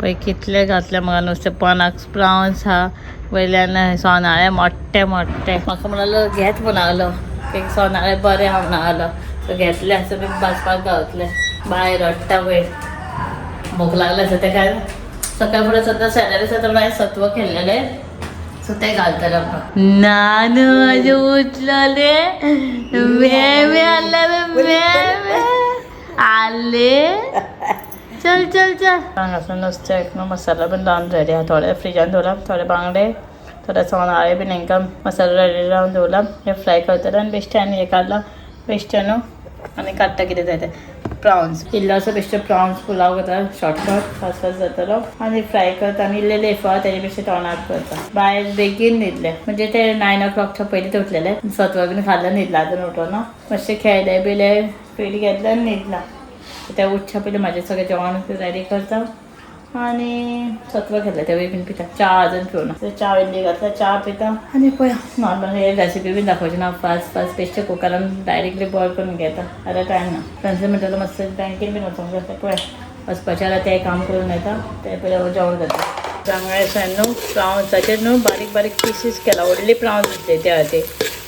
पळय कितले घातले म्हाका नुस्तें पोनाक प्रावन्स हा वयल्यान सोनाळे मोठे मोठे म्हाका म्हणालो घेत म्हणालो एक सोनाळे बरे हा म्हणालो सो घेतले असं मी भाजपाक गावतले भायर रडटा पळय भूक लागले असं ते काय सकाळ फुडें सद्दां सॅलरी सद्दां हांवें सत्व खेळलेले सो ते घालतले म्हाका नानू माझे उठलेले मे आले चल चल चल हांगासर नुस्तें मसाला बीन लावन रेडी आहा थोडे फ्रिजान दवरला थोडे बांगडे थोडे सोनाळे बीन हांकां मसाला रेडी लावन दवरला हे फ्राय करतले आनी बेश्टे आनी हे काडला बेश्टे न्हू आनी काडटा कितें जाय तें प्रॉन्स इल्लोसो बेश्टे प्रॉन्स पुलाव करता शॉर्टकट फास्ट फास्ट जातलो आनी फ्राय करता आनी इल्ले लेफा तेजे बेश्टे तोंडाक करता भायर बेगीन न्हिदले म्हणजे ते 9 o'clockच्या पयलीं उठलेले सत्व बीन खाल्लं न्हिदला आजून उठोन मातशें खेळले बिले पयलीं घेतले आनी न्हिदला ते उठच्या पयलीं म्हाजें सगळें जेवण रेडी करता आनी सत्व घेतलें तेवूय बीन पिता च्या अजून पिवना च्या इल्ली घातला च्या पिता आनी पळय नॉर्मल हे रेसिपी बीन दाखोवची ना फास्ट फास्ट बेश्टे कुकरान डायरेक्टली बॉयल करून घेता आतां टायम ना फ्रेंड्स म्हणटालो मस्त बँकेन बीन वचूंक जाता पळय वचपाचें जाल्यार तें काम करून येता ते पयलीं जेवण जाता बांगड्याच्यान न्हू प्रावन्साचेर न्हू बारीक बारीक पिसीस केला व्हडली प्रावन्स दिसले त्या खातीर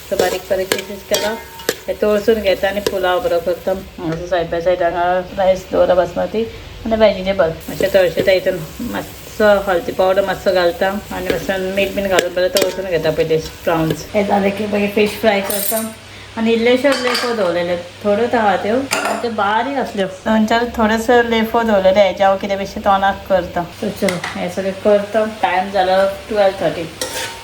सो बारीक बारीक पिसीस केला हे तळसून घेता आनी पुलाव बरो करता हांगासर सायड बाय सायड हांगा रायस दवरला बासमती आनी वेजिटेबल मातशें तळशेता हितून मातसो हळदी पावडर मातसो घालता आनी मातसो मीठ बीन घालून बरें तळसून घेता पयलीं प्रॉन्स हे जालें की मागीर फीश फ्राय करता आनी इल्लेश्यो लेफो दवरलेले थोड्योच आहा त्यो ते बारीक आसल्यो 2-4 थोडेसो लेफो दवरलेले हेजे हांव कितें बेश्टें तोंडाक करता सो चलो हें सगळें करता टायम जालो 12:30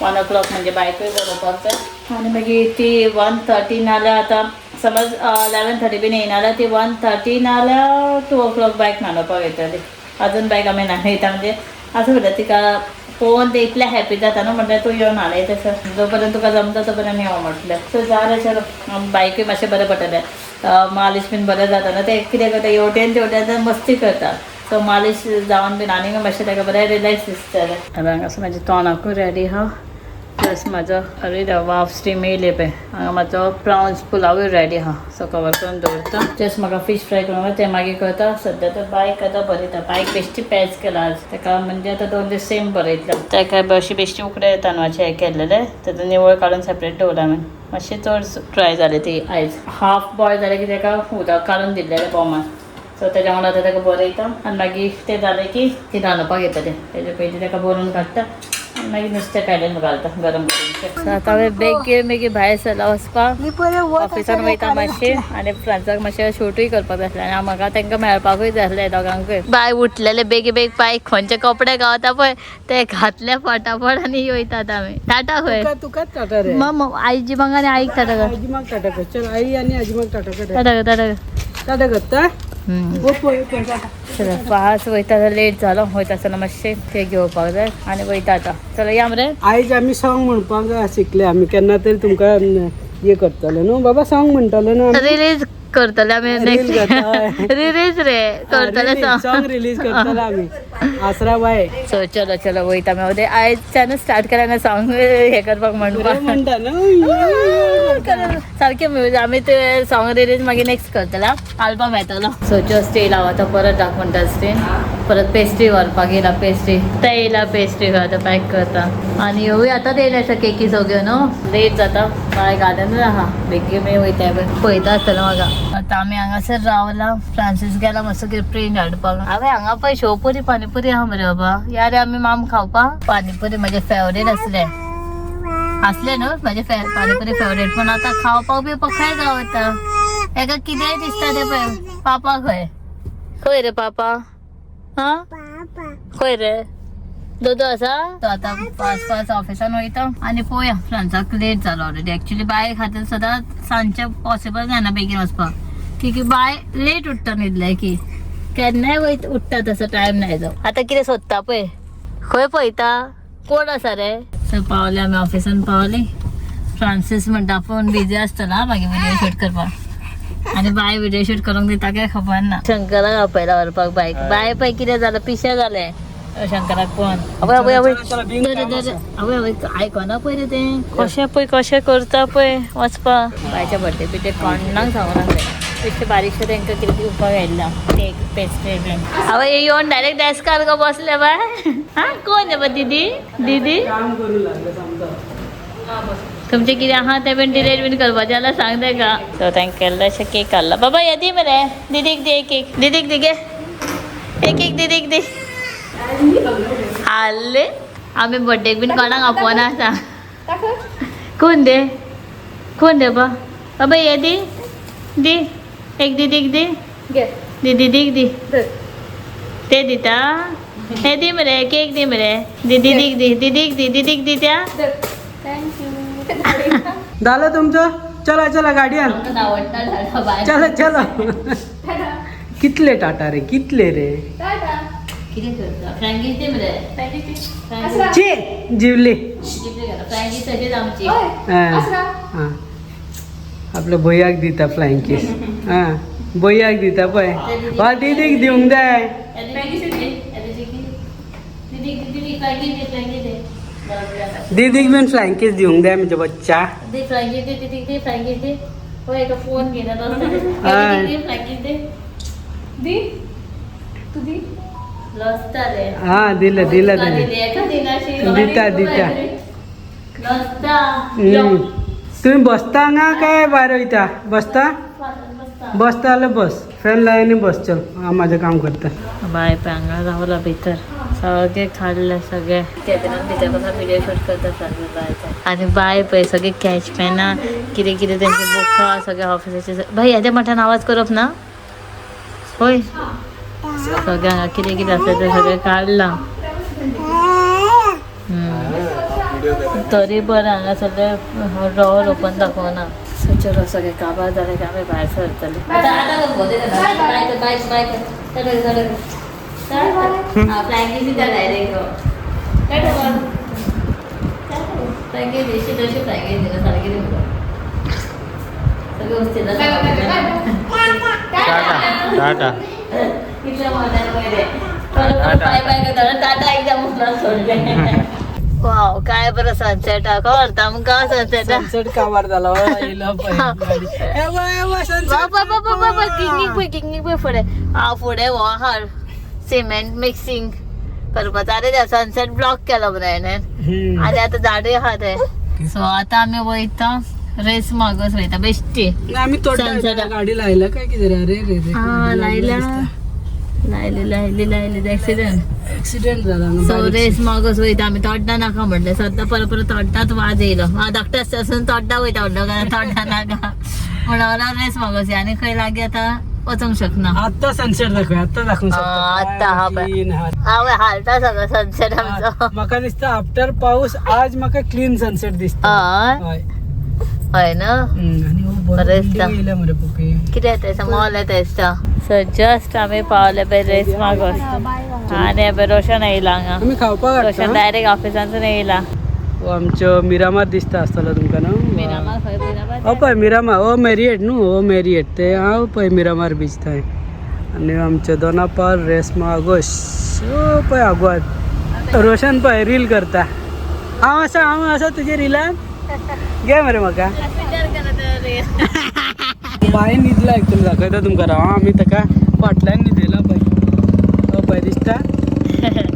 1 o'clock म्हणजे बायकूय बरोवपाक जाय आनी मागीर ती 1:30 नाल्यार आतां समज 11:30 बीन येयना जाल्यार ती 1:30 नाल्यार 2 o'clock बायक न्हाणोवपाक येतली अजून बायक आमी न्हाणयता म्हणजे असं म्हणटा तिका पळोवन ते इतलें हॅपी जाता न्हू म्हणल्यार तूं येवन न्हाणयता सर जो पर्यंत तुका जमता तो पर्यंत यो म्हटलें सो जालें चलो बायकूय मातशें बरें पडटलें मालिश बीन बरें जाता न्हू ते कितें करता हेवटेन तेवटेन मस्ती करता सो मालिश जावन बीन आनीक मातशें ताका बरें रिलॅक्स दिसतलें हांगासर म्हाजें तोंडाकूय रेडी आहा प्लस म्हाजो अरे वाफ स्टीम येयले पळय हांगा म्हाजो प्रावन्स पुलावूय रेडी आहा सो कवर करून दवरता जस्ट म्हाका फीश फ्राय करून तें मागीर करता सद्या तर बायक आतां बरयता बायक बेश्टी पॅच केला आज ताका म्हणजे आतां 2 दीस सेम बरयतलें ताका अशी बेश्टी उकडे तांदळाचे हे केल्लेले तातूंत निवळ काडून सेपरेट दवरला हांवें मातशें चड ट्राय जालें ती आयज हाफ बॉयल जालें की ताका उदक काडून दिल्लेलें बोमान सो तेज्या वांगडा आतां ताका बरयता आनी मागीर तें जालें की ती रांदपाक येता तें तेजे पयलीं ताका बरोवन काडटा आनी मागीर नुस्तें काडून घालता गरम करून आतां हांवें बेगीन बेगीन भायर सरला वचपाक ऑफिसान वयता मातशें आनी फ्रेंड्साक मातशें शूटूय करपाक जाय आसलें आनी म्हाका तांकां मेळपाकूय जाय आसलें दोगांकूय बाय उठलेले बेगी बेग बाय खंयचे कपडे गावता पळय ते घातले फटाफट आनी वयतात आमी टाटा खंय तुकाच टाटा रे आईजी माग आनी आईक टाटा कर आजी माग टाटा कर चल आई आनी आजी माग टाटा कर टाटा कर टाटा कर टाटा करता चला फास्ट वयता लेट जालो वयता आसतना मातशें ते घेवपाक जाय आनी वयता आतां चला या मरे आयज आमी सॉंग म्हणपाक शिकले आमी केन्ना तरी तुमकां हे करतले न्हू बाबा सॉंग म्हणटले न्हू रिलीज करतले आमी नेक्स्ट रिलीज रे करतले सॉंग रिलीज करतले आमी आसरा बाय सो चलो चलो वयता आमी उदय आयजच्यान स्टार्ट केला ना सॉंग हे करपाक म्हणटा न्हू सारकें आमी ते सॉंग रिलीज मागीर नेक्स्ट करतले आल्बम येतलो सो जस्ट येयला आतां परत दाख म्हणटा स्टेन परत पेस्ट्री व्हरपाक येयला पेस्ट्री ते येयला पेस्ट्री आतां पॅक करता आनी ह्योय आतांच येयले आसा केकी सगळ्यो न्हू लेट जाता बाय गार्डनूच आहा बेगीन बेगीन वयता पळयता आसतलें म्हाका आतां आमी हांगासर रावला फ्रांसीस गेला मातसो कितें प्रिंट हाडपाक हांवें हांगा पळय शेवपुरी पानीपुरी आहा मरे बाबा या रे आमी माम खावपाक पानीपुरी म्हजें फेवरेट आसलें न्हू म्हजें पानीपुरी फेवरेट पूण आतां खावपाक बी खंय गावता हेका कितेंय दिसता तें पळय पापा खंय रे पापा हा खंय रे दोदो आसा तो आतां फास्ट फास्ट ऑफिसान वयता आनी पळोवया फ्रेंड्साक लेट जालो ऑलरेडी एक्चुअली बाय खातीर सदां सांजचें पॉसिबल जायना बेगीन वचपाक की बाय लेट उठता न्हिदले की केन्नाय उठता तसो टायम नाही जावं आतां कितें सोदता पळय खंय पळयता कोण आसा रे सो पावले आमी ऑफिसान पावली फ्रांसीस म्हणटा फोन बिजी आसतलो मागीर व्हिडिओ शूट करपाक आनी बाय व्हिडिओ शूट करूंक दिता काय खबर ना शंकराक आपयला व्हरपाक बायक बाय पळय कितें जालें पिशें जालें शंकराक पळोवन आवय आवय आवय आवय आवय आयकना पळय रे तें कशें करता पळय वचपाक बायच्या बर्थडे बिड्डे कोणाक सांगूंक नासलें बेश्टे बारीकशे तांकां कितें दिवपाक आयिल्लो केक पेस्ट्री बीन हांव येवन डायरेक्ट डेस्कार गो बसले बाय हां कोण आहे बा दीदी दीदी काम करू लागले समजा तुमचे कितें आहा तें बीन डिलेट बीन करपाचें जाल्यार सांग तेका सो तांकां केल्लो अशें केक हाडला बाबा ये दी मरे दीदीक दी एक केक दीदीक दी गे एक एक दीदीक दी हाडले आमी बर्थडेक बीन कोणाक आपोवना सांग कोण दे बा बाबा ये दी दी एक दीदीक दी दी दीदीक दी ते दिता हे दी मरे केक दी मरे दीदीक दी दीदीक दी त्या झालं तुमचं चला चला गाडी आण चला चला कितले टाटा रे कितले रे चे जिवले हां आपल्या भैयाक दिता फ्लायंग किस हां भैयाक दिता पळय वा दीदीक दिवंक जाय दीदीक बीन फ्लायंग किस दिवंक जाय म्हणजे बच्चा फोन घेना हां दिलं दिता तुम्ही बसता हांगा काय भायर वयता बसता बसता जाल्यार बस फॅन लायनी बस चल हांव म्हजें काम करता बाय हांगा रावला भितर सगळे खाल्ले सगळे कॅबिनान भितर कसं व्हिडिओ शूट करता सगळे बायचे आनी बाय पळय सगळे कॅच पेनां कितें कितें तेंचे बुकां सगळे ऑफिसाचे भाई हेज्या मठान आवाज करप ना होय सगळे हांगा कितें कितें आसा तें सगळें काडलां तरी बरें हांगा सगळे ड्रॉवर ओपन दाखोवना चलो सगळे काबार जाले की आमी भायर सरतले टाटा वाव काय बरं सनसेट हा कळता आमकां सनसेट सनसेट काबार जाला येयलो किंग पळय फुडें हांव फुडें हो हार सिमेंट मिक्सिंग करपाचो आरे ते सनसेट ब्लॉक केलो मरे हेणें आनी आतां झाडूय आहा ते सो आतां आमी वयता रेस मागोस वयता बेश्टी आमी तोड्डा गाडी लायला काय कितें रे रे रे हां लायली एक्सिडेंट जाला सो रेस मागोस वयता आमी तोड्डा नाका म्हणलें सद्दां परत तोड्डाच वाज येयलो हांव धाकटो आसतना तोड्डा वयता म्हणलो कारण तोड्डा नाका म्हणून रेस मागोस आनी खंय लागीं आतां वचूंक शकना आत्ता सनसेट दाखय आत्ता दाखवूंक आत्ता हांव हालता सगळो सनसेट आमचो म्हाका दिसता आफ्टर पाऊस आज म्हाका क्लीन सनसेट दिसता हय हय ना आनी हो बरो येयला मरे पपी कितें येता मॉल येता दिसता सो जस्ट आमी पावले पळय रेस मागोस आनी एबे रोशन येयला हांगा आमी खावपाक रोशन डायरेक्ट ऑफिसांतून येयला आमचो मिरामार दिसता आसतलो तुमकां न्हू मिरामार खंय मिरामार हो पळय मिरामार हो मेरिएट न्हू हो मेरिएट ते हांव पळय मिरामार बीच थंय आनी आमचे दोनापावल रेस मागोस हो पळय आगवाद रोशन पळय रील करता हांव आसा तुजे रिलान घे मरे म्हाका बाय न्हिदला एक्चुअली दाखयता तुमकां राव आमी ताका फाटल्यान न्हिदयला पळय हो पळय दिसता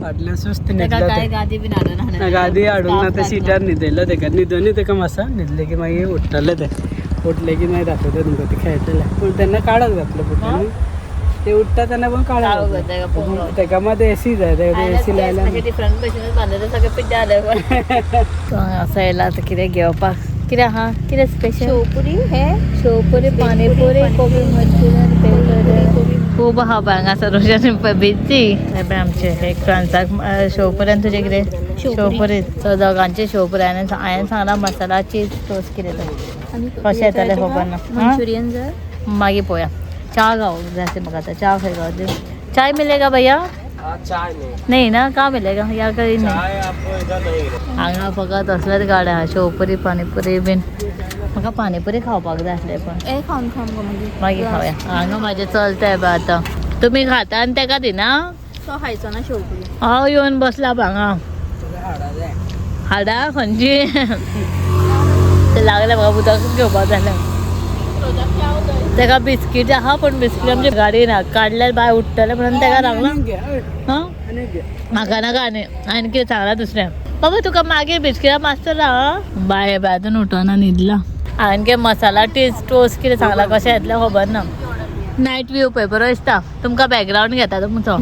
फाटल्यान सुस्त न्हिदला गादी हाडूंक ना ते सिटार न्हिदयलो ताका न्हिदोनी ताका मातसो न्हिदले की मागीर उठ्ठले ते उठले की मागीर दाखयता तुमकां ते खेळटले पूण तेन्ना काळोख जातलो पुट्टांनी ते उठता तेन्ना पण काळोख ताका मात एसी जाय ताका एसी लायला डिफरंट भशेन बांदले सगळे पिड्ड्या जाले असं येयला आतां कितें घेवपाक कितें आहा कितें स्पेशल शेवपुरी पानीपुरी कोबी मंचुरियन खूब आहा पळय हांगासर रोशन बिजी पळय आमचे एक फ्रांसाक शेवपुऱ्यान तुजें कितें शेवपुरी दोगांचे शेवपुरी हांवें सांगला मसाला चीज टोस्ट कितें तें कशें येतलें खबर ना मंचुरियन जाय मागीर पळोवया चाय गावूंक जाय म्हाका आतां चाय खंय गावली चाय मिलेगा भैया चाय नहीं ना कहाँ मिलेगा या कहीं नहीं हांगा फकत असल्याच गाड्या आहा शेवपुरी पानीपुरी बीन म्हाका पानीपुरी खावपाक जाय आसले पण खाऊन मागीर खावया हांगा म्हाजें चलता बा आतां तुमी खाता आनी तेका दिना तो खायचो ना शेवपुरी हांव येवन बसला हांगा हाडा खंयची ते लागले म्हाका उदक घेवपाक जालें तेका बिस्कीट हा पण बिस्कीट आमची गाडी ना काढल्यार बाय उठतले म्हणून तेका लागला हा म्हाका नाका आनी कितें सांगला दुसऱ्या बाबा तुका मागीर बिस्किटा मास्तर हा बाय बायतून उठोना न्हिदला हांवें कितें मसाला टोस्ट कितें सांगला कशें येतलें खबर ना नायट व्यू पळय बरो दिसता तुमकां बॅकग्रावंड घेता तुमचो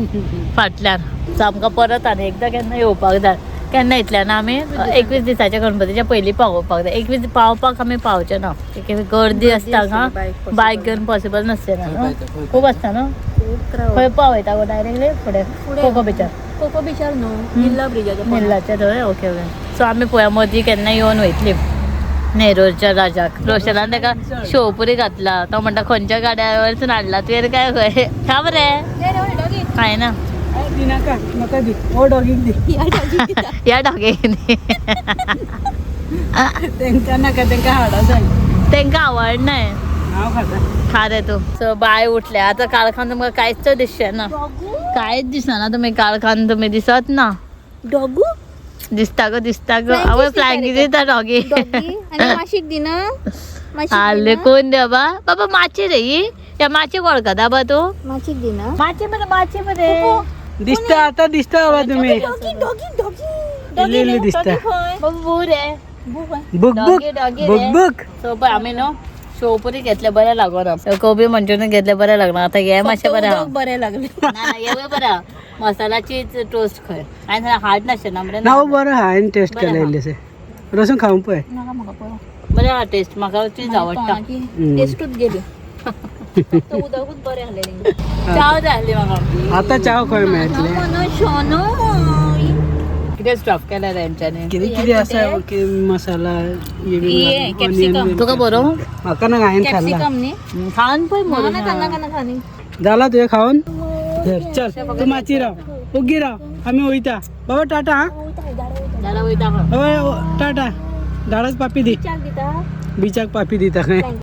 फाटल्यान सो आमकां परत आनी एकदां केन्ना येवपाक जाय केन्ना येतल्यान आमी 21 दिसाच्या गणपतीच्या पयलीं पावोवपाक जाय 21 पावपाक आमी पावचे ना गर्दी आसता हांगा बायक घेवन पॉसिबल नासचें ना खूब आसता न्हू खूप crowd. खंय पावयता गो डायरेक्टली फुडें कोको बिचार कोको बिचार न्हू निल्ला ब्रिजाच्या मिल्लाचे थंय ओके ओके सो आमी पळया मदीं केन्ना येवन वयतली नेरूरच्या राजाक रोशनान ताका शेवपुरी घातला तो म्हणटा खंयच्या गाड्या वयरसून हाडला तुवें काय खंय खा बरें काय ना नाका म्हाका दी ओ डॉगीक दी या डॉगेनी तेंकां नाका तेंकां हाडा जाय तांकां आवडनाय हांव खाता खा रे तू सो बाय उठले आतां काळखान तुमकां कांयच दिसचें ना कांयच दिसना तुमी काळखान तुमी दिसत ना डॉगू दिसता ग आवय फ्लायंग दिता डॉगी आणि माशीक दी ना आले कोण दे बाबा माची रे ही या माची वळखता बा तू माशीक दी ना माची मध्ये दिसता आता दिसता बाबा तुम्ही इल्ली दिसता बू रे बुक बुक बुक बुक सो पळय आमी न्हू शेवपुरी घेतले बरें लागोना कोबी मंचुरियन घेतले बरें लागना आतां हे मातशें बरें आहा बरे लागले ना हे बरें आहा मसालाची टोस्ट खंय हांवें हार्ड नासचें ना बरें नाव बरो हा हांवें टेस्ट केला इल्लेशें रसून खावंक पळय बरें आहा टेस्ट म्हाका चीज आवडटा टेस्टूच गेली फक्त उदकूच बरें आहलेली चाव जाय आहली म्हाका आता चाव खंय मेळटले कितें स्टॉप केला तेंच्यांनी कितें कितें आसा की मसाला तुका बरो म्हाका ना हांवें खाल्ला कॅप्सिकम न्ही खान पळय मरो काना खानी जाला तुवें खावन धर चल तूं माची राव ओगी राव आमी वयता बाबा टाटा हा जाल्यार वयता टाटा धाडच पापी दी चार दिता बिचाक पापी दिता खंय